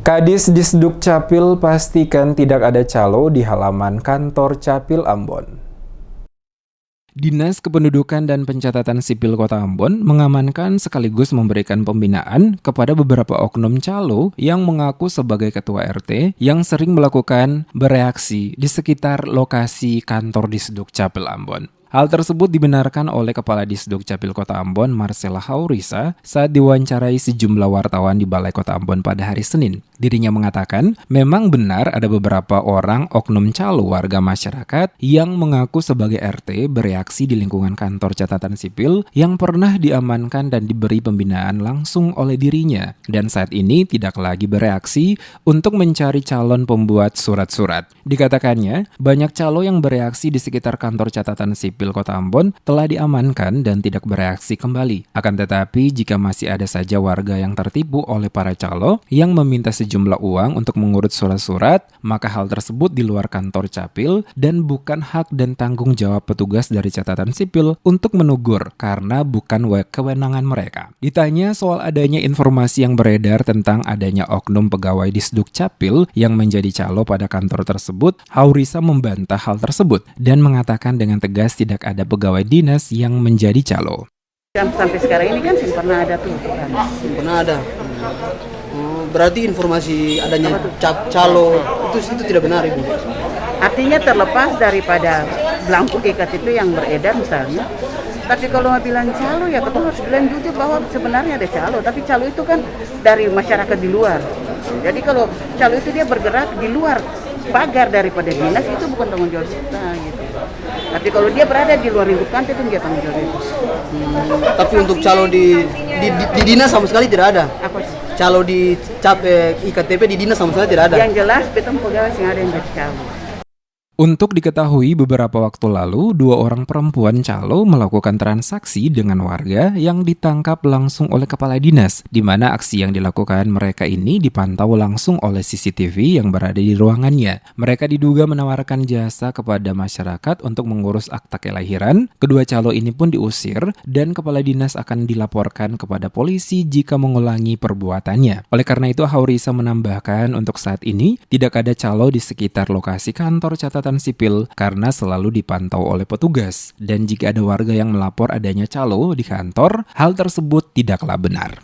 Kadis Disduk Capil pastikan tidak ada calo di halaman kantor Capil Ambon. Dinas Kependudukan dan Pencatatan Sipil Kota Ambon mengamankan sekaligus memberikan pembinaan kepada beberapa oknum calo yang mengaku sebagai ketua RT yang sering melakukan bereaksi di sekitar lokasi kantor Disduk Capil Ambon. Hal tersebut dibenarkan oleh Kepala Disduk Capil Kota Ambon, Marcella Haurisa, saat diwawancarai sejumlah wartawan di Balai Kota Ambon pada hari Senin. Dirinya mengatakan, memang benar ada beberapa orang oknum calo warga masyarakat yang mengaku sebagai RT bereaksi di lingkungan kantor catatan sipil yang pernah diamankan dan diberi pembinaan langsung oleh dirinya. Dan saat ini tidak lagi bereaksi untuk mencari calon pembuat surat-surat. Dikatakannya, banyak calo yang bereaksi di sekitar kantor catatan sipil Kota Ambon telah diamankan dan tidak bereaksi kembali. Akan tetapi, jika masih ada saja warga yang tertipu oleh para calo yang meminta sejumlah uang untuk mengurus surat-surat, maka hal tersebut di luar kantor Capil dan bukan hak dan tanggung jawab petugas dari catatan sipil untuk menegur karena bukan kewenangan mereka. Ditanya soal adanya informasi yang beredar tentang adanya oknum pegawai Disduk Capil yang menjadi calo pada kantor tersebut, Haurisa membantah hal tersebut dan mengatakan dengan tegas tidak ada pegawai dinas yang menjadi calo. Sampai sekarang ini kan pernah ada tuh. Pernah ada. Berarti informasi adanya calo itu tidak benar, Ibu. Artinya terlepas daripada belangko iktp yang beredar misalnya. Tapi kalau mau bilang calo ya kita harus bilang jujur bahwa sebenarnya ada calo. Tapi calo itu kan dari masyarakat di luar. Jadi kalau calo itu dia bergerak di luar pagar daripada dinas, itu bukan tanggung jawab kita gitu. Tapi kalau dia berada di luar lingkup kantor itu dia tanggung jawab itu. Tapi untuk calo di dinas sama sekali tidak ada. Apa sih? Calo di iktp di dinas sama sekali tidak ada. Yang jelas betul pegawai yang ada yang jadi calo. Untuk diketahui, beberapa waktu lalu, 2 orang perempuan calo melakukan transaksi dengan warga yang ditangkap langsung oleh kepala dinas, di mana aksi yang dilakukan mereka ini dipantau langsung oleh CCTV yang berada di ruangannya. Mereka diduga menawarkan jasa kepada masyarakat untuk mengurus akta kelahiran. Kedua calo ini pun diusir dan kepala dinas akan dilaporkan kepada polisi jika mengulangi perbuatannya. Oleh karena itu, Haurisa menambahkan untuk saat ini tidak ada calo di sekitar lokasi kantor catatan sipil karena selalu dipantau oleh petugas. Dan jika ada warga yang melapor adanya calo di kantor, hal tersebut tidaklah benar.